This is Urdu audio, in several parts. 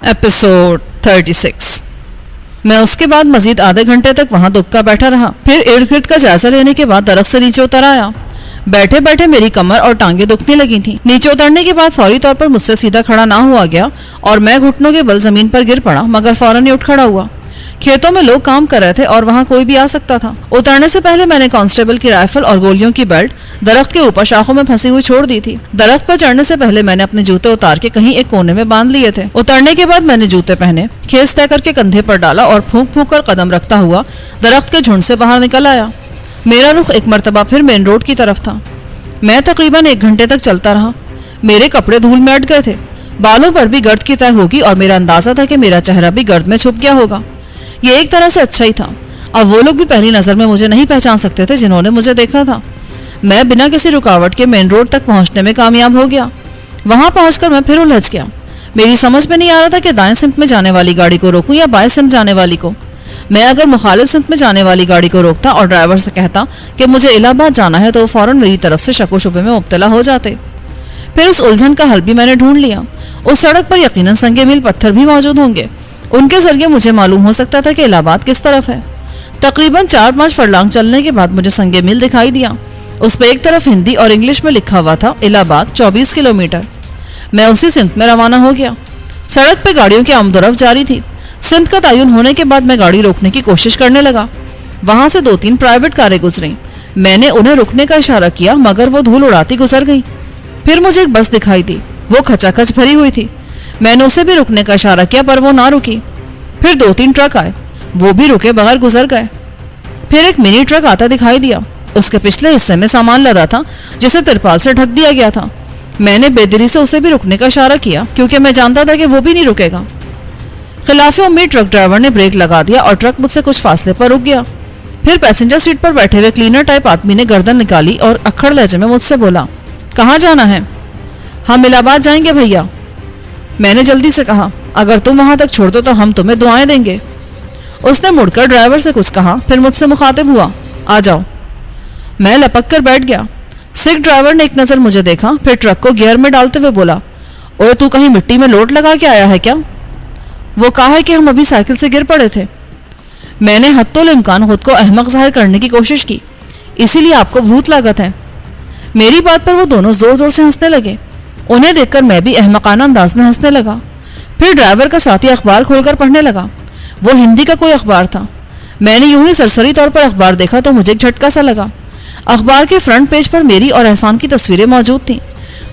ایپیسوڈ 36۔ میں اس کے بعد مزید آدھے گھنٹے تک وہاں دبکا بیٹھا رہا، پھر ارد گرد کا جائزہ لینے کے بعد درخت سے نیچے اتر آیا۔ بیٹھے بیٹھے میری کمر اور ٹانگیں دکھنے لگی تھیں۔ نیچے اترنے کے بعد فوری طور پر مجھ سے سیدھا کھڑا نہ ہوا گیا اور میں گھٹنوں کے بل زمین پر گر پڑا، مگر فوراً ہی اٹھ کھڑا ہوا۔ کھیتوں میں لوگ کام کر رہے تھے اور وہاں کوئی بھی آ سکتا تھا۔ اترنے سے پہلے میں نے کانسٹیبل کی رائفل اور گولیوں کی بیلٹ درخت کے اوپر شاخوں میں پھنسی ہوئی چھوڑ دی تھی۔ درخت پر چڑھنے سے پہلے میں نے اپنے جوتے اتار کے کہیں ایک کونے میں باندھ لیے تھے۔ اترنے کے بعد میں نے جوتے پہنے، کھیس طے کر کے کندھے پر ڈالا اور پھونک پھونک کر قدم رکھتا ہوا درخت کے جھنڈ سے باہر نکل آیا۔ میرا رخ ایک مرتبہ پھر مین روڈ کی طرف تھا۔ میں تقریباً 1 گھنٹے تک چلتا رہا۔ میرے کپڑے دھول میں اٹ گئے تھے، بالوں پر بھی گرد کی طے ہوگی اور میرا اندازہ تھا کہ میرا چہرہ بھی گرد میں چھپ گیا ہوگا۔ یہ ایک طرح سے اچھا ہی تھا، اب وہ لوگ بھی پہلی نظر میں مجھے نہیں پہچان سکتے تھے جنہوں نے مجھے دیکھا تھا۔ میں بنا کسی رکاوٹ کے مین روڈ تک پہنچنے میں کامیاب ہو گیا۔ وہاں پہنچ کر میں پھر الجھ گیا۔ میری سمجھ میں نہیں آ رہا تھا کہ دائیں سمت میں جانے والی گاڑی کو روکوں یا بائیں سمت جانے والی کو۔ میں اگر مخالف سمت میں جانے والی گاڑی کو روکتا اور ڈرائیور سے کہتا کہ مجھے الہ آباد جانا ہے تو وہ فوراً میری طرف سے شک و شبے میں مبتلا ہو جاتے۔ پھر اس الجھن کا حل بھی میں نے ڈھونڈ لیا۔ اس سڑک پر یقیناً سنگ میل پتھر بھی موجود ہوں گے، ان کے ذریعے مجھے معلوم ہو سکتا تھا کہ الہ آباد کس طرف ہے۔ تقریباً 4-5 فرلانگ چلنے کے بعد مجھے سنگ میل دکھائی دیا۔ اس پہ ایک طرف ہندی اور انگلش میں لکھا ہوا تھا الہ آباد 24 کلومیٹر۔ میں اسی سمت میں روانہ ہو گیا۔ سڑک پہ گاڑیوں کی آمد و رفت جاری تھی۔ سمت کا تعین ہونے کے بعد میں گاڑی روکنے کی کوشش کرنے لگا۔ وہاں سے 2-3 پرائیویٹ کاریں گزریں۔ میں نے انہیں رکنے کا اشارہ کیا مگر وہ دھول اڑاتی گزر گئیں۔ پھر مجھے ایک بس دکھائی دی، وہ کھچا کھچ بھری ہوئی تھی۔ میں نے اسے بھی رکنے کا اشارہ کیا پر وہ نہ رکی۔ پھر 2-3 ٹرک آئے، وہ بھی رکے بغیر گزر گئے۔ پھر ایک منی ٹرک آتا دکھائی دیا، اس کے پچھلے حصے میں سامان لدا تھا جسے ترپال سے ڈھک دیا گیا تھا۔ میں نے بے دلی سے اسے بھی رکنے کا اشارہ کیا کیونکہ میں جانتا تھا کہ وہ بھی نہیں رکے گا۔ خلاف امید ٹرک ڈرائیور نے بریک لگا دیا اور ٹرک مجھ سے کچھ فاصلے پر رک گیا۔ پھر پیسنجر سیٹ پر بیٹھے ہوئے کلینر ٹائپ آدمی نے گردن نکالی اور اکھڑ لہجے میں مجھ سے بولا، کہاں جانا ہے؟ ہم الہ آباد جائیں گے بھیا۔ میں نے جلدی سے کہا، اگر تم وہاں تک چھوڑ دو تو ہم تمہیں دعائیں دیں گے۔ اس نے مڑ کر ڈرائیور سے کچھ کہا، پھر مجھ سے مخاطب ہوا، آ جاؤ۔ میں لپک کر بیٹھ گیا۔ سکھ ڈرائیور نے ایک نظر مجھے دیکھا، پھر ٹرک کو گیئر میں ڈالتے ہوئے بولا، اوے تو کہیں مٹی میں لوٹ لگا کے آیا ہے کیا؟ وہ کہا ہے کہ ہم ابھی سائیکل سے گر پڑے تھے۔ میں نے حتی الامکان خود کو احمق ظاہر کرنے کی کوشش کی، اسی لیے آپ کو بھوت لاگت ہے۔ میری بات پر وہ دونوں زور زور سے ہنسنے لگے۔ انہیں دیکھ کر میں بھی احمقانہ انداز میں ہنسنے لگا۔ پھر ڈرائیور کا ساتھی اخبار کھول کر پڑھنے لگا۔ وہ ہندی کا کوئی اخبار تھا۔ میں نے یوں ہی سرسری طور پر اخبار دیکھا تو مجھے ایک جھٹکا سا لگا۔ اخبار کے فرنٹ پیج پر میری اور احسان کی تصویریں موجود تھیں۔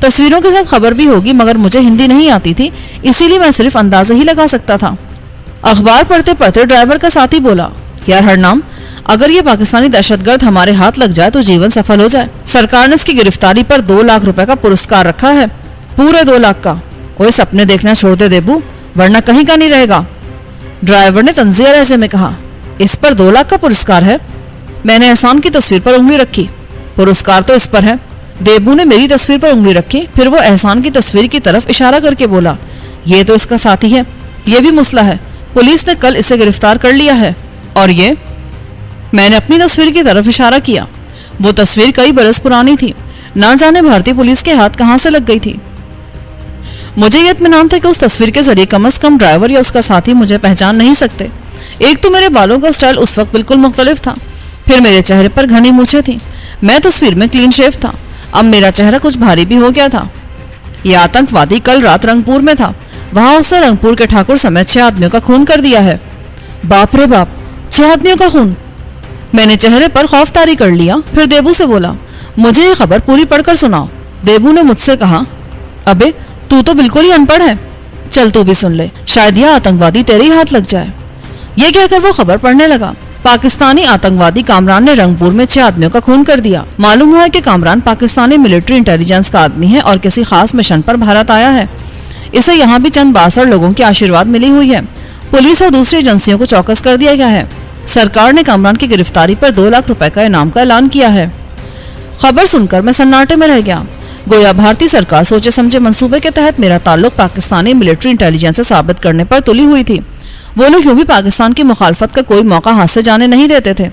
تصویروں کے ساتھ خبر بھی ہوگی مگر مجھے ہندی نہیں آتی تھی، اسی لیے میں صرف اندازہ ہی لگا سکتا تھا۔ اخبار پڑھتے پڑھتے ڈرائیور کا ساتھی بولا، یار ہرنام، اگر یہ پاکستانی دہشت گرد ہمارے ہاتھ لگ جائے تو جیون سفل ہو جائے۔ سرکار نے اس کی گرفتاری پر 2 لاکھ روپے کا پرسکار رکھا ہے، پورے 2 لاکھ کا۔ وہ سپنے دیکھنا چھوڑ دے دیبو، ورنہ کہیں کا نہیں رہے گا۔ ڈرائیور نے تنزیہ لہجے میں کہا، اس پر 2 لاکھ کا پرسکار ہے؟ میں نے احسان کی تصویر پر انگلی رکھی، پرسکار تو اس پر ہے۔ دیبو نے میری تصویر پر انگلی رکھی، پھر وہ احسان کی تصویر کی طرف اشارہ کر کے بولا، یہ تو اس کا ساتھی ہے، یہ بھی مسلح ہے، پولیس نے کل اسے گرفتار کر لیا ہے۔ اور یہ؟ میں نے اپنی تصویر کی طرف اشارہ کیا۔ وہ تصویر کئی برس پرانی تھی، نہ جانے بھارتی پولیس کے ہاتھ کہاں سے لگ گئی تھی۔ مجھے یہ اطمینان تھا کہ اس تصویر کے ذریعے کم از کم ڈرائیور یا اس کا ساتھی مجھے پہچان نہیں سکتے۔ ایک تو میرے بالوں کا سٹائل اس وقت بالکل مختلف تھا، پھر میرے چہرے پر گھنی مونچھیں تھیں۔ میں تصویر میں کلین شیو تھا، اب میرا چہرہ کچھ بھاری بھی ہو گیا تھا۔ یہ آتنکوادی کل رات رنگپور میں تھا، وہاں اس نے رنگپور کے ٹھاکر سمیت 6 آدمیوں کا خون کر دیا ہے۔ باپ رے باپ، 6 آدمیوں کا خون! میں نے چہرے پر خوف طاری کر لیا، پھر دیبو سے بولا، مجھے یہ خبر پوری پڑھ کر سناؤ۔ دیبو نے مجھ سے کہا، ابے تو بالکل ہی ان پڑھ ہے، چل تو بھی سن لے، شاید یہ آتنکوادی تیرے ہی ہاتھ لگ جائے۔ یہ کہہ کر وہ خبر پڑھنے لگا۔ پاکستانی آتنکوادی کامران نے رنگپور میں 6 آدمیوں کا خون کر دیا۔ معلوم ہوا ہے کہ کامران پاکستانی ملٹری انٹیلیجنس کا آدمی ہے اور کسی خاص مشن پر بھارت آیا ہے۔ اسے یہاں بھی چند بااثر لوگوں کی آشیرواد ملی ہوئی ہے۔ پولیس اور دوسری ایجنسیوں کو چوکس کر دیا گیا ہے۔ سرکار نے کامران کی گرفتاری پر 2 لاکھ روپے کا انعام کا اعلان کیا ہے۔ خبر سن کر میں سناٹے میں رہ گیا، گویا بھارتی سرکار سوچے سمجھے منصوبے کے تحت میرا تعلق پاکستانی ملٹری انٹیلیجنس سے ثابت کرنے پر تلی ہوئی تھی۔ وہ لوگ یوں بھی پاکستان کی مخالفت کا کوئی موقع ہاتھ سے جانے نہیں دیتے تھے۔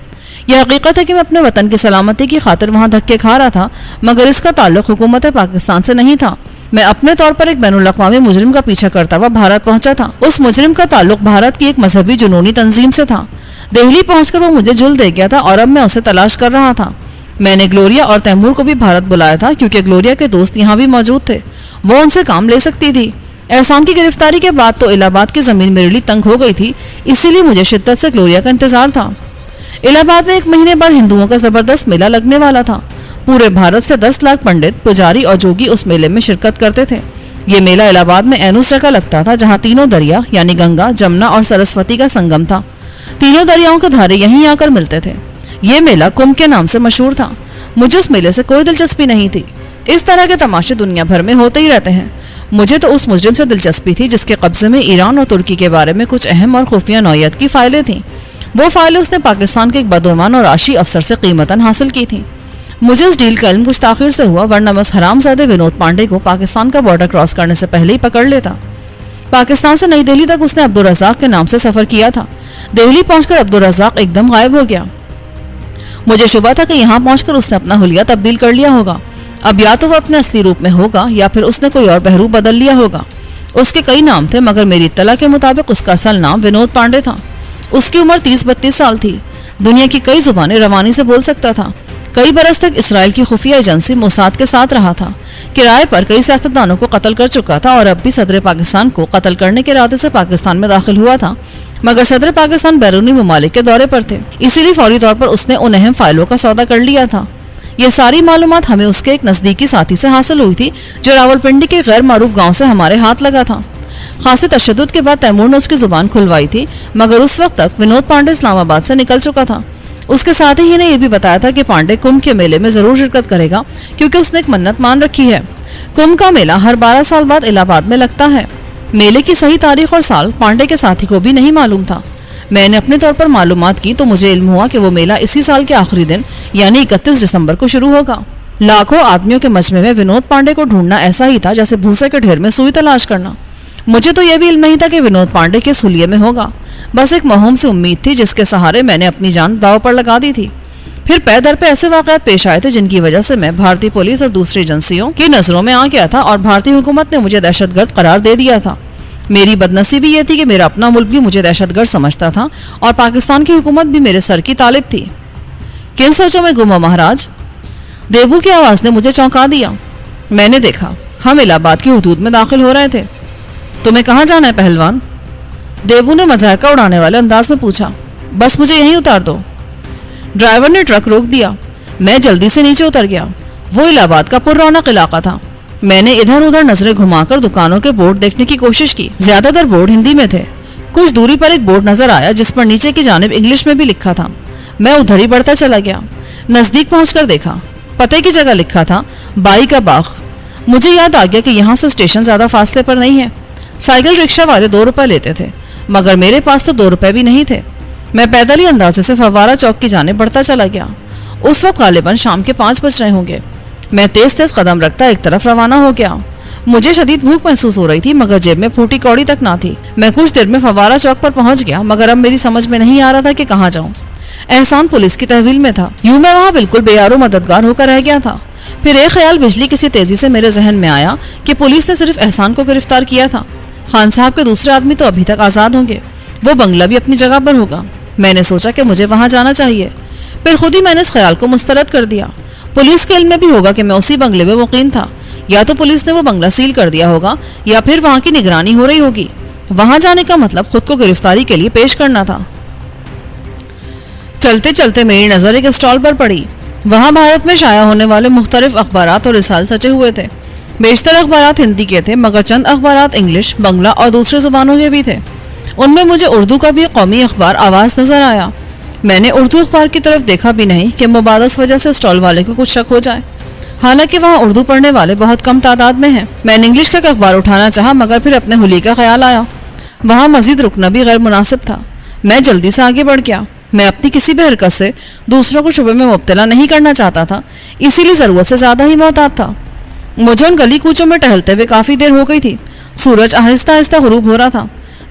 یہ حقیقت ہے کہ میں اپنے وطن کی سلامتی کی خاطر وہاں دھکے کھا رہا تھا، مگر اس کا تعلق حکومت پاکستان سے نہیں تھا۔ میں اپنے طور پر ایک بین الاقوامی مجرم کا پیچھا کرتا ہوا بھارت پہنچا تھا. اس مجرم کا تعلق بھارت کی ایک مذہبی جنونی تنظیم سے تھا. دہلی پہنچ کر وہ مجھے جھول دے گیا تھا اور اب میں اسے تلاش کر رہا تھا. میں نے گلوریا اور تیمور کو بھی بھارت بلایا تھا کیونکہ گلوریا کے دوست یہاں بھی موجود تھے. وہ ان سے کام لے سکتی تھی. احسان کی گرفتاری کے بعد تو الہ آباد کی زمین میرے لیے تنگ ہو گئی تھی, اسی لیے مجھے شدت سے گلوریا کا انتظار تھا. الہ آباد میں 1 مہینے بعد ہندوؤں کا زبردست میلہ لگنے والا تھا. پورے بھارت سے 10 لاکھ پنڈت, پجاری اور جوگی اس میلے میں شرکت کرتے تھے. یہ میلہ الہ آباد میں عین اس جگہ لگتا تھا جہاں تینوں دریا یعنی گنگا, جمنا اور سرسوتی کا سنگم تھا. تینوں دریاؤں کے دھارے یہیں آ کر ملتے تھے. یہ میلہ کمبھ کے نام سے مشہور تھا. مجھے اس میلے سے کوئی دلچسپی نہیں تھی. اس طرح کے تماشے دنیا بھر میں ہوتے ہی رہتے ہیں. مجھے تو اس مجرم سے دلچسپی تھی جس کے قبضے میں ایران اور ترکی کے بارے میں کچھ اہم اور خفیہ نوعیت کی فائلیں تھیں. وہ فائلیں اس نے پاکستان کے ایک بدعنوان اور راشی افسر سے قیمتاً حاصل کی تھیں. مجھے اس ڈیل کا علم کچھ تاخیر سے ہوا, ورنہ میں اس حرام زادے ونود پانڈے کو پاکستان کا بارڈر کراس کرنے سے پہلے ہی پکڑ لیتا. پاکستان سے نئی دہلی تک اس نے عبدالرزاق کے نام سے سفر کیا تھا. دہلی پہنچ کر عبدالرزاق ایک دم غائب ہو گیا. مجھے شبہ تھا کہ یہاں پہنچ کر اس نے اپنا حلیہ تبدیل کر لیا ہوگا. اب یا تو وہ اپنے اصلی روپ میں ہوگا یا پھر اس نے کوئی اور بہرو بدل لیا ہوگا. اس کے کئی نام تھے مگر میری اطلاع کے مطابق اس کا اصل نام ونود پانڈے تھا. اس کی عمر 30-32 سال تھی. دنیا کی کئی زبانیں روانی سے بول سکتا تھا. کئی برس تک اسرائیل کی خفیہ ایجنسی موساد کے ساتھ رہا تھا. کرائے پر کئی سیاستدانوں کو قتل کر چکا تھا اور اب بھی صدر پاکستان کو قتل کرنے کے ارادے سے پاکستان میں داخل ہوا تھا, مگر صدر پاکستان بیرونی ممالک کے دورے پر تھے. اسی لیے فوری طور پر اس نے ان اہم فائلوں کا سودا کر لیا تھا. یہ ساری معلومات ہمیں اس کے ایک نزدیکی ساتھی سے حاصل ہوئی تھی جو راولپنڈی کے غیر معروف گاؤں سے ہمارے ہاتھ لگا تھا. خاصے تشدد کے بعد تیمور نے اس کی زبان کھلوائی تھی, مگر اس وقت تک ونود پانڈے اسلام آباد سے نکل چکا تھا. اس کے ساتھی ہی نے یہ بھی بتایا تھا کہ پانڈے کمبھ کے میلے میں ضرور شرکت کرے گا کیونکہ اس نے ایک منت مان رکھی ہے. کمبھ کا میلہ ہر 12 سال بعد الہ آباد میں لگتا ہے. میلے کی صحیح تاریخ اور سال پانڈے کے ساتھی کو بھی نہیں معلوم تھا. میں نے اپنے طور پر معلومات کی تو مجھے علم ہوا کہ وہ میلہ اسی سال کے آخری دن یعنی 31 دسمبر کو شروع ہوگا. لاکھوں آدمیوں کے مجمع میں ونود پانڈے کو ڈھونڈنا ایسا ہی تھا جیسے بھوسے کے ڈھیر میں سوئی تلاش کرنا. مجھے تو یہ بھی علم نہیں تھا کہ ونود پانڈے کس حلیے میں ہوگا. بس ایک موہوم سی امید تھی جس کے سہارے میں نے اپنی جان داؤ پر لگا دی تھی. پھر پے در پہ ایسے واقعات پیش آئے تھے جن کی وجہ سے میں بھارتی پولیس اور دوسری ایجنسیوں کی نظروں میں آ گیا تھا اور بھارتی حکومت نے مجھے دہشت گرد قرار دے دیا تھا. میری بدنصیبی یہ تھی کہ میرا اپنا ملک بھی مجھے دہشت گرد سمجھتا تھا اور پاکستان کی حکومت بھی میرے سر کی طالب تھی. کن سوچوں میں گم ہو مہاراج. دیبو کی آواز نے مجھے چونکا دیا. میں نے دیکھا ہم الہ آباد کی حدود میں داخل ہو رہے تھے. تمہیں کہاں جانا ہے پہلوان؟ دیبو نے مذاقہ اڑانے والے انداز میں پوچھا. بس مجھے یہیں اتار دو. ڈرائیور نے ٹرک روک دیا. میں جلدی سے نیچے اتر گیا. وہ الہ آباد کا پر رونق علاقہ تھا. میں نے ادھر ادھر نظریں گھما کر دکانوں کے بورڈ دیکھنے کی کوشش کی. زیادہ تر بورڈ ہندی میں تھے. کچھ دوری پر ایک بورڈ نظر آیا جس پر نیچے کی جانب انگلش میں بھی لکھا تھا. میں ادھر ہی بڑھتا چلا گیا. نزدیک پہنچ کر دیکھا پتے کی جگہ لکھا تھا بائی کا باغ. مجھے یاد آ گیا کہ یہاں سے اسٹیشن زیادہ فاصلے پر نہیں ہے. سائیکل رکشہ والے 2 روپے لیتے تھے مگر میرے پاس تو 2 روپے بھی نہیں تھے. میں پیدل ہی اندازے سے فوارہ چوک کی جانب بڑھتا چلا گیا. اس وقت غالباً شام کے 5 بج رہے ہوں گے. میں تیز تیز قدم رکھتا ایک طرف روانہ ہو گیا. مجھے شدید بھوک محسوس ہو رہی تھی مگر جیب میں پھوٹی کوڑی تک نہ تھی. میں کچھ دیر میں فوارہ چوک پر پہنچ گیا مگر اب میری سمجھ میں نہیں آ رہا تھا کہ کہاں جاؤں. احسان پولیس کی تحویل میں تھا. یوں میں وہاں بالکل بے یار و مددگار ہو کر رہ گیا تھا. پھر ایک خیال بجلی کسی تیزی سے میرے ذہن میں آیا کہ پولیس نے صرف احسان کو گرفتار کیا تھا. خان صاحب کے دوسرے آدمی تو ابھی تک آزاد ہوں گے. وہ بنگلہ بھی اپنی جگہ پر ہوگا. میں نے سوچا کہ مجھے وہاں جانا چاہیے. پھر خود ہی میں نے اس خیال کو مسترد کر دیا. پولیس کے علم میں بھی ہوگا کہ میں اسی بنگلے میں مقیم تھا. یا تو پولیس نے وہ بنگلہ سیل کر دیا ہوگا یا پھر وہاں کی نگرانی ہو رہی ہوگی. وہاں جانے کا مطلب خود کو گرفتاری کے لیے پیش کرنا تھا. چلتے چلتے میری نظر ایک اسٹال پر پڑی. وہاں بھارت میں شائع ہونے والے مختلف اخبارات اور رسال سچے ہوئے تھے. بیشتر اخبارات ہندی کے تھے مگر چند اخبارات انگلش، بنگلہ اور دوسرے زبانوں کے بھی تھے. ان میں مجھے اردو کا بھی قومی اخبار آواز نظر آیا. میں نے اردو اخبار کی طرف دیکھا بھی نہیں کہ مبادس وجہ سے اسٹال والے کو کچھ شک ہو جائے. حالانکہ وہاں اردو پڑھنے والے بہت کم تعداد میں ہیں. میں نے انگلش کا اخبار اٹھانا چاہا مگر پھر اپنے حلیے کا خیال آیا. وہاں مزید رکنا بھی غیر مناسب تھا. میں جلدی سے آگے بڑھ گیا. میں اپنی کسی بھی حرکت سے دوسروں کو شبے میں مبتلا نہیں کرنا چاہتا تھا، اسی لیے ضرورت سے زیادہ ہی محتاط تھا. مجھے ان گلی کوچوں میں ٹہلتے ہوئے کافی دیر ہو گئی تھی. سورج آہستہ آہستہ غروب ہو رہا تھا.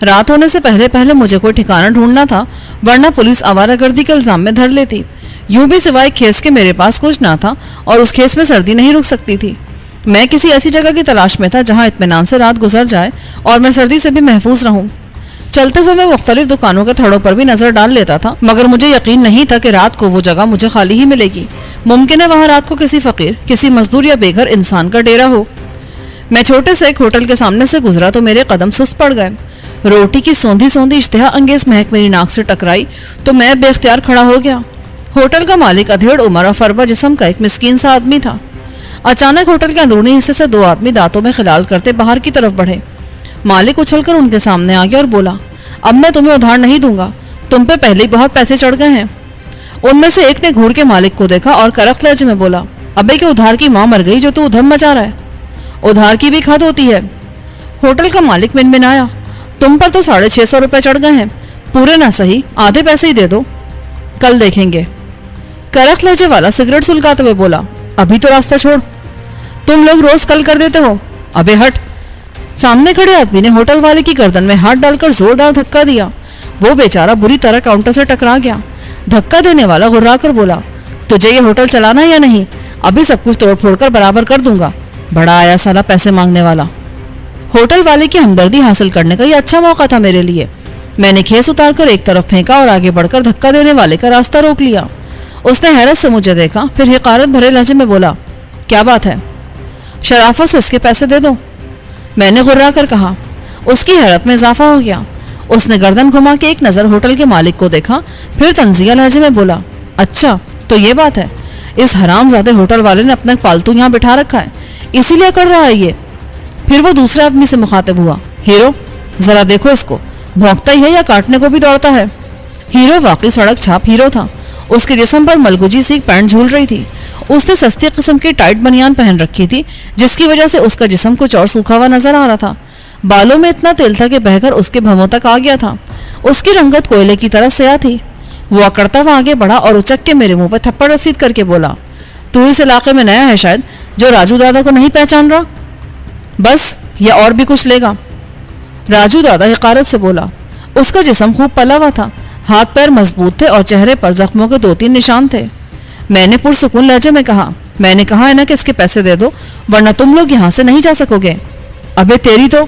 رات ہونے سے پہلے پہلے مجھے کوئی ٹھکانہ ڈھونڈنا تھا ورنہ پولیس آوارہ گردی کے الزام میں دھر لیتی. یوں بھی سوائے کھیس کے میرے پاس کچھ نہ تھا اور اس کھیس میں سردی نہیں رک سکتی تھی. میں کسی ایسی جگہ کی تلاش میں تھا جہاں اطمینان سے رات گزر جائے اور میں سردی سے بھی محفوظ رہوں۔ چلتے ہوئے میں مختلف دکانوں کے تھڑوں پر بھی نظر ڈال لیتا تھا، مگر مجھے یقین نہیں تھا کہ رات کو وہ جگہ مجھے خالی ہی ملے گی۔ ممکن ہے وہاں رات کو کسی فقیر، کسی مزدور یا بے گھر انسان کا ڈیرا ہو۔ میں چھوٹے سے ایک ہوٹل کے سامنے سے گزرا تو میرے قدم سست پڑ گئے۔ روٹی کی سوندھی سوندھی اشتہا انگیز مہک میری ناک سے ٹکرائی تو میں بے اختیار کھڑا ہو گیا۔ ہوٹل کا مالک ادھیڑ عمر اور فربا جسم کا ایک مسکین سا آدمی تھا۔ اچانک ہوٹل کے اندرونی حصے سے دو آدمی دانتوں میں خلال کرتے باہر کی طرف بڑھے۔ مالک اچھل کر ان کے سامنے آ گیا اور بولا، اب میں تمہیں ادھار نہیں دوں گا، تم پہ پہلے ہی بہت پیسے چڑھ گئے ہیں۔ ان میں سے ایک نے گھور کے مالک کو دیکھا اور کرخت لہجے میں بولا، ابے کہ ادھار کی ماں مر گئی جو تو ادھم مچا رہا ہے، ادھار کی بھی کھاد ہوتی ہے۔ ہوٹل کا مالک منمنایا، تم پر تو 650 روپے چڑھ گئے ہیں، پورے نہ صحیح آدھے پیسے ہی دے دو، کل دیکھیں گے۔ کرخت لہجے والا سگریٹ سلگاتے ہوئے بولا، ابھی تو راستہ چھوڑ، تم لوگ روز کل کر دیتے ہو، ابے ہٹ۔ سامنے کھڑے آدمی نے ہوٹل والے کی گردن میں ہاتھ ڈال کر زوردار دھکا دیا۔ وہ بیچارہ بری طرح کاؤنٹر سے ٹکرا گیا۔ دھکا دینے والا غرا کر بولا، تجھے یہ ہوٹل چلانا ہے یا نہیں؟ ابھی سب کچھ توڑ پھوڑ کر برابر کر دوں گا، بڑا آیا سالا پیسے مانگنے والا۔ ہوٹل والے کی ہمدردی حاصل کرنے کا یہ اچھا موقع تھا میرے لیے۔ میں نے کھیس اتار کر ایک طرف پھینکا اور آگے بڑھ کر دھکا دینے والے کا راستہ روک لیا۔ اس نے حیرت سے مجھے دیکھا، پھر حقارت بھرے لہجے میں بولا، کیا بات ہے؟ شرافت سے اس کے پیسے دے دو، میں نے غرا کر کہا۔ اس کی حیرت میں اضافہ ہو گیا۔ اس نے گردن گھما کے ایک نظر ہوٹل کے مالک کو دیکھا، پھر طنزیہ لہجے میں بولا، اچھا تو یہ بات ہے، اس حرام زادے ہوٹل والے نے اپنا پالتو یہاں بٹھا رکھا ہے، اسی لیے کر رہا ہے یہ۔ پھر وہ دوسرے آدمی سے مخاطب ہوا، ہیرو ذرا دیکھو اس کو، بھونکتا ہی ہے یا کاٹنے کو بھی دوڑتا ہے۔ ہیرو واقعی سڑک چھاپ ہیرو تھا۔ اس کے جسم پر ملگوجی سی پینٹ جھول رہی تھی۔ اس نے سستی قسم کی ٹائٹ بنیان پہن رکھی تھی، جس کی وجہ سے اس کا جسم کچھ اور سوکھا ہوا نظر آ رہا تھا۔ بالوں میں اتنا تیل تھا کہ بہہ کر اس کے بھووں تک آ گیا تھا۔ اس کی رنگت کوئلے کی طرح سیاہ تھی۔ وہ اکڑتا ہوا آگے بڑھا اور اچک کے میرے منہ پہ تھپڑ رسید کر کے بولا، تو اس علاقے میں نیا ہے شاید، جو راجو دادا کو نہیں پہچان رہا؟ بس یا اور بھی کچھ لے گا؟ راجو دادا حقارت سے بولا۔ اس کا جسم خوب پلا ہوا تھا، ہاتھ پیر مضبوط تھے اور چہرے پر زخموں کے 2-3 نشان تھے۔ میں نے پرسکون لہجے میں کہا، میں نے کہا ہے نا کہ اس کے پیسے دے دو ورنہ تم لوگ یہاں سے نہیں جا سکو گے۔ ابے تیری تو۔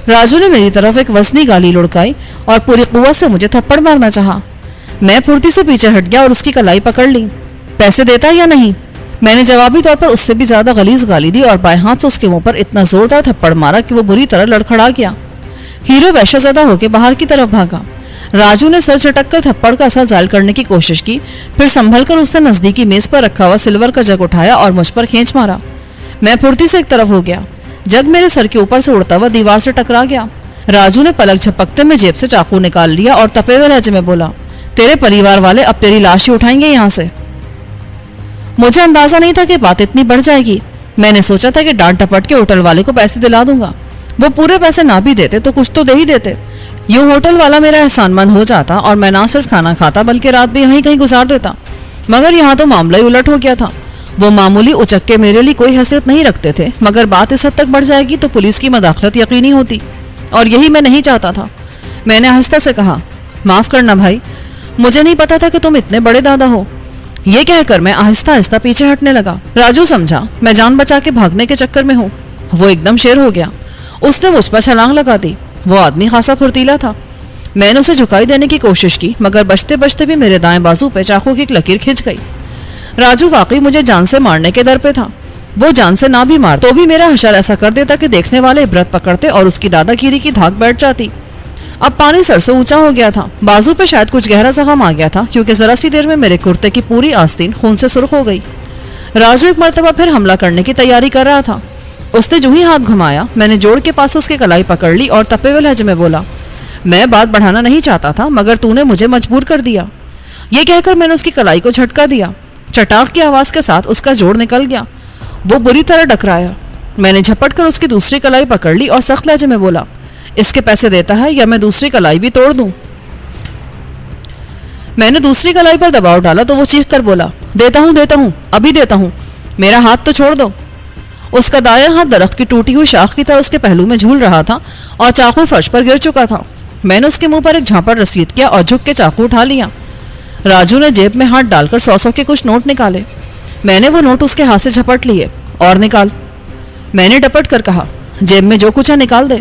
راجو نے میری طرف ایک وزنی گالی لڑکائی اور پوری قوت سے مجھے تھپڑ مارنا چاہا۔ میں پھرتی سے پیچھے ہٹ گیا اور اس کی کلائی پکڑ لی۔ پیسے دیتا یا نہیں؟ میں نے جوابی طور پر اس سے بھی زیادہ غلیظ گالی دی اور بائیں ہاتھ سے اس کے منہ پر اتنا زوردار تھپڑ مارا کہ وہ بری طرح لڑکھڑا گیا۔ ہیرو وحشت زدہ ہو کے باہر کی طرف بھاگا۔ راجو نے سر چٹک کر تھپڑ کا اثر زائل کرنے کی کوشش کی، پھر سنبھل کر اس نے نزدیکی میز پر رکھا ہوا سلور کا جگ اٹھایا اور مجھ پر کھینچ مارا۔ میں پھرتی سے ایک طرف ہو گیا۔ جگ میرے سر کے اوپر سے اڑتا ہوا دیوار سے ٹکرا گیا۔ راجو نے پلک جھپکتے میں جیب سے چاقو نکال لیا اور تپے ہوئے لہجے میں بولا، تیرے پریوار والے اب تیری لاش ہی اٹھائیں گے یہاں سے۔ مجھے اندازہ نہیں تھا کہ بات اتنی بڑھ جائے گی۔ میں نے سوچا تھا کہ ڈانٹ ٹپٹ کے ہوٹل والے کو پیسے دلا دوں گا، وہ پورے پیسے نہ بھی دیتے تو کچھ تو دے ہی دیتے، یوں ہوٹل والا میرا احسان مند ہو جاتا اور میں نہ صرف کھانا کھاتا بلکہ رات بھی یہیں کہیں گزار دیتا۔ مگر یہاں تو معاملہ ہی الٹ ہو گیا تھا۔ وہ معمولی اچکے میرے لیے کوئی حیثیت نہیں رکھتے تھے، مگر بات اس حد تک بڑھ جائے گی تو پولیس کی مداخلت یقینی ہوتی، اور یہی میں نہیں چاہتا تھا۔ میں نے آہستہ سے کہا، معاف کرنا بھائی، مجھے نہیں پتا تھا کہ تم اتنے بڑے دادا ہو۔ یہ کہہ کر میں آہستہ آہستہ پیچھے ہٹنے لگا۔ راجو سمجھا میں جان بچا کے بھاگنے کے چکر میں ہوں۔ وہ ایک دم شیر ہو گیا۔ اس نے مجھ پر چھلانگ لگا دی۔ وہ آدمی خاصا پھرتیلا تھا۔ میں نے اسے جھکائی دینے کی کوشش کی، مگر بچتے بچتے بھی میرے دائیں بازو پہ چاقو کی ایک لکیر کھنچ گئی۔ راجو واقعی مجھے جان سے مارنے کے در پہ تھا۔ وہ جان سے نہ بھی مار تو بھی میرا حشر ایسا کر دیتا کہ دیکھنے والے عبرت پکڑتے اور اس کی دادا گیری کی دھاک بیٹھ جاتی۔ اب پانی سر سے اونچا ہو گیا تھا۔ بازو پہ شاید کچھ گہرا زخم آ گیا تھا، کیونکہ ذرا سی دیر میں میرے کرتے کی پوری آستین خون سے سرخ ہو گئی۔ راجو ایک مرتبہ پھر حملہ کرنے کی تیاری کر رہا تھا۔ اس نے جو ہی ہاتھ گھمایا، میں نے جوڑ کے پاس اس کی کلائی پکڑ لی اور تپے ہوئے لہجے میں بولا، میں بات بڑھانا نہیں چاہتا تھا مگر تو نے مجھے مجبور کر دیا۔ یہ کہہ کر میں نے اس کی کلائی کو جھٹکا دیا۔ چٹاک کی آواز کے ساتھ اس کا جوڑ نکل گیا۔ وہ بری طرح ڈکرایا۔ میں نے جھپٹ کر اس کی دوسری کلائی پکڑ لی اور سخت لہجے میں بولا، اس کے پیسے دیتا ہے یا میں دوسری کلائی بھی توڑ دوں؟ میں نے دوسری کلائی پر دباؤ ڈالا تو وہ چیخ کر بولا، دیتا ہوں، ابھی دیتا ہوں، میرا ہاتھ تو چھوڑ دو۔ اس کا دایاں ہاتھ درخت کی ٹوٹی ہوئی شاخ کی طرح اس کے پہلو میں جھول رہا تھا اور چاقو فرش پر گر چکا تھا۔ میں نے اس کے منہ پر ایک جھانپڑ رسید کیا اور جھک کے چاقو اٹھا لیا۔ راجو نے جیب میں ہاتھ ڈال کر 100 کے کچھ نوٹ نکالے۔ میں نے وہ نوٹ اس کے ہاتھ سے جھپٹ لیے۔ اور نکال۔ میں نے ڈپٹ کر کہا جیب میں جو کچھ ہے نکال دے۔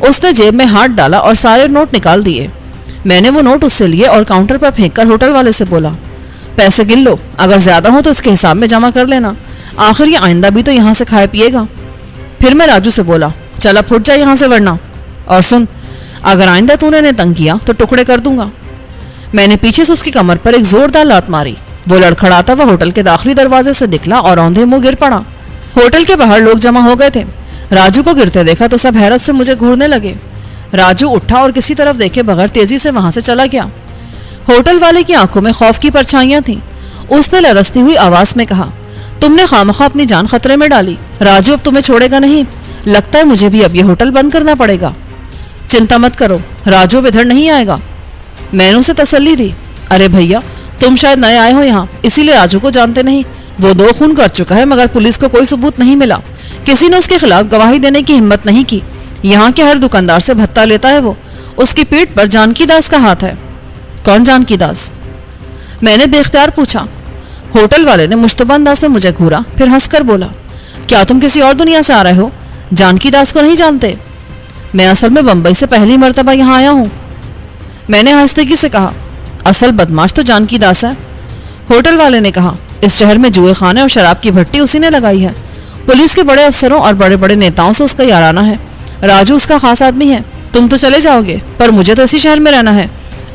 اس نے جیب میں ہاتھ ڈالا اور سارے نوٹ نکال دیے۔ میں نے وہ نوٹ اس سے لیے اور کاؤنٹر پر پھینک کر ہوٹل والے سے بولا پیسے گن لو، اگر زیادہ ہو تو اس کے حساب میں جمع کر لینا، آخر یہ آئندہ بھی تو یہاں سے کھائے پیے گا۔ پھر میں راجو سے بولا چل اب پھٹ جا یہاں سے ورنہ، اور سن اگر آئندہ تو نے تنگ کیا تو ٹکڑے کر دوں گا۔ میں نے پیچھے سے اس کی کمر پر ایک زوردار لات ماری۔ وہ لڑکھڑاتا وہ ہوٹل کے داخلی دروازے سے نکلا اور اوندھے منہ گر پڑا۔ ہوٹل کے باہر لوگ جمع ہو گئے تھے۔ راجو کو گرتے دیکھا تو سب حیرت سے مجھے گھورنے لگے۔ راجو اٹھا اور کسی طرف دیکھے بغیر تیزی سے وہاں سے چلا گیا۔ ہوٹل والے کی آنکھوں میں خوف کی پرچھائیاں تھیں۔ اس نے لرزتی ہوئی آواز میں کہا تم نے خامخواہ اپنی جان خطرے میں ڈالی، راجو اب تمہیں چھوڑے گا نہیں، لگتا ہے مجھے بھی اب یہ ہوٹل بند کرنا پڑے گا۔ چنتا مت کرو، راجو اب ادھر نہیں آئے گا۔ میں نے اسے تسلی دی، ارے بھیا تم شاید نئے آئے ہو یہاں اسی لیے راجو کو جانتے نہیں، وہ 2 خون کر چکا ہے مگر پولیس کو کوئی ثبوت نہیں ملا، کسی نے اس کے خلاف گواہی دینے کی ہمت نہیں کی، یہاں کے ہر دکاندار سے بھتہ لیتا ہے وہ، اس کی پیٹھ پر جانکی داس کا ہاتھ ہے۔ کون جانکی داس؟ میں نے بے اختیار پوچھا۔ ہوٹل والے نے مشتبہ انداز سے مجھے گھورا، پھر ہنس کر بولا کیا تم کسی اور دنیا سے آ رہے ہو؟ جانکی داس کو نہیں جانتے؟ میں اصل میں بمبئی سے پہلی مرتبہ یہاں آیا ہوں۔ میں نے آہستگی سے کہا اصل بدماش تو جانکی داس ہے۔ ہوٹل والے نے کہا اس شہر میں جوئے خانے اور شراب کی بھٹی اسی نے لگائی ہے، پولیس کے بڑے افسروں اور بڑے بڑے نیتاؤں سے اس کا یارانہ ہے، راجو اس کا خاص آدمی ہے۔ تم تو چلے جاؤ گے پر مجھے تو اسی شہر میں رہنا ہے،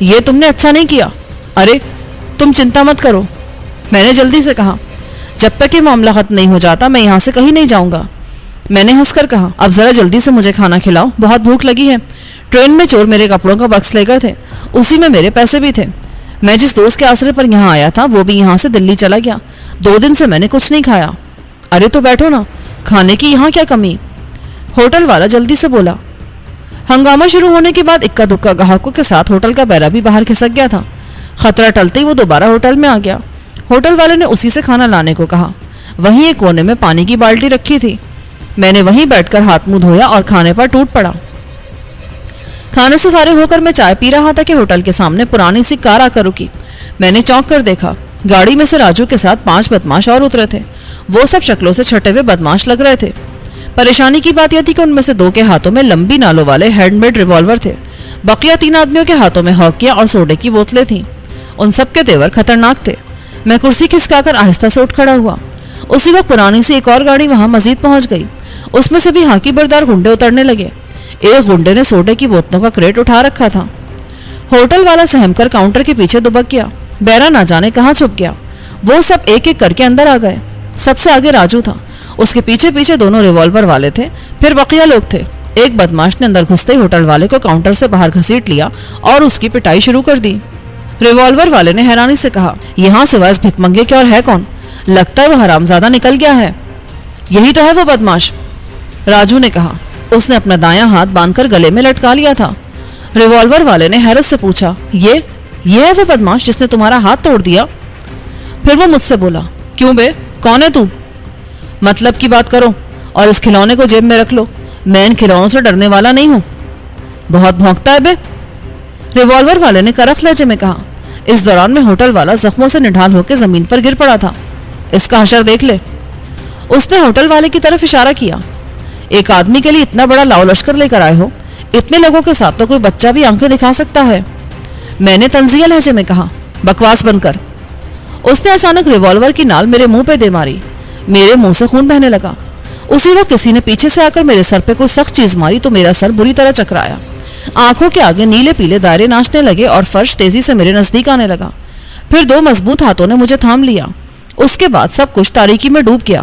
یہ تم نے اچھا نہیں کیا۔ ارے تم چنتا مت کرو، میں نے جلدی سے کہا، جب تک یہ معاملہ ختم نہیں ہو جاتا میں یہاں سے کہیں نہیں جاؤں گا۔ میں نے ہنس کر کہا اب ذرا جلدی سے مجھے کھانا کھلاؤ، بہت بھوک لگی ہے۔ ٹرین میں چور میرے کپڑوں کا بکس لے گئے تھے، اسی میں میرے پیسے بھی تھے، میں جس دوست کے آسرے پر یہاں آیا تھا وہ بھی یہاں سے دلی چلا گیا، 2 دن سے میں نے کچھ نہیں کھایا۔ ارے تو بیٹھو نا، کھانے کی یہاں کیا کمی؟ ہوٹل والا جلدی سے بولا۔ ہنگامہ شروع ہونے کے بعد اکا دکا گاہکوں کے ساتھ ہوٹل کا بیرا بھی باہر کھسک گیا تھا۔ خطرہ ٹلتے ہی وہ دوبارہ ہوٹل میں آ گیا۔ ہوٹل والے نے اسی سے کھانا لانے کو کہا، وہیں ایک کونے میں پانی کی بالٹی رکھی تھی، میں نے وہیں بیٹھ کر ہاتھ منہ دھویا اور کھانے پر ٹوٹ پڑا۔ کھانے سے فارغ ہو کر میں چائے پی رہا تھا کہ ہوٹل کے سامنے پرانی سی کار آ کر رکی۔ میں نے چونک کر دیکھا، گاڑی میں سے راجو کے ساتھ 5 بدماش اور اترے تھے، وہ سب شکلوں سے چھٹے ہوئے بدماش لگ رہے تھے۔ پریشانی کی بات یہ تھی کہ ان میں سے 2 کے ہاتھوں میں لمبی نالوں والے ہینڈ میڈ ریوالور تھے، بقیہ 3 آدمیوں کے ہاتھوں میں ہاکیاں اور سوڈے کی بوتلیں تھیں، ان سب کے تیور خطرناک تھے۔ میں کرسی کھسکا کر آہستہ سے اٹھ کھڑا ہوا۔ اسی وقت پرانی سی ایک اور گاڑی وہاں مزید پہنچ گئی، اس میں سے بھی ہاکی بردار گنڈے اترنے لگے۔ ایک گنڈے نے سوڈے کی بوتلوں کا کریٹ اٹھا رکھا تھا۔ ہوٹل والا سہم کر کاؤنٹر کے پیچھے دبک گیا، بیرا نہ جانے کہاں چھپ گیا۔ وہ سب ایک ایک کر کے اندر آ گئے۔ سب سے آگے راجو تھا، اس کے پیچھے پیچھے 2 ریوالور والے تھے، پھر بقیہ لوگ تھے۔ ایک بدماش نے اندر گھستے ہی ہوٹل والے کو کاؤنٹر سے باہر گھسیٹ لیا اور اس کی پٹائی شروع کر دی۔ ریوالور والے نے حیرانی سے کہا، یہاں سوائے اس بھک منگے کے اور ہے کون؟ لگتا ہے وہ حرامزادہ نکل گیا ہے۔ یہی تو ہے وہ بدماش، راجو نے کہا۔ اس نے اپنا دایاں ہاتھ باندھ کر گلے میں لٹکا لیا تھا۔ ریوالور والے نے حیرت سے پوچھا، یہ ہے وہ بدماش جس نے تمہارا ہاتھ توڑ دیا؟ پھر وہ مجھ سے بولا، کیوں بے، کون ہے تو؟ مطلب کی بات کرو اور اس کھلونے کو جیب میں رکھ لو، میں ان کھلونوں سے ڈرنے والا نہیں ہوں۔ بہت بھونکتا ہے بے، ریوالور والے نے کرخت لہجے میں کہا۔ اس دوران میں ہوٹل والا زخموں سے نڈھال ہو کے زمین پر گر پڑا تھا۔ اس کا حشر دیکھ لے، اس نے ہوٹل والے کی طرف اشارہ کیا۔ ایک آدمی کے لیے اتنا بڑا لاؤ لشکر لے کر آئے ہو، اتنے لوگوں کے ساتھ تو کوئی بچہ بھی آنکھیں دکھا سکتا ہے۔ میں نے طنزیہ لہجے میں کہا، بکواس بند کر۔ اس نے اچانک ریوالور کی نال میرے منہ پہ دے ماری، میرے منہ سے خون بہنے لگا۔ اسی وقت کسی نے پیچھے سے آ کر میرے سر پہ کوئی سخت چیز ماری تو میرا سر بری طرح چکرایا، آنکھوں کے آگے نیلے پیلے دائرے ناچنے لگے اور فرش تیزی سے میرے نزدیک آنے لگا۔ پھر 2 مضبوط ہاتھوں نے مجھے تھام لیا۔ اس کے بعد سب کچھ تاریکی میں ڈوب گیا۔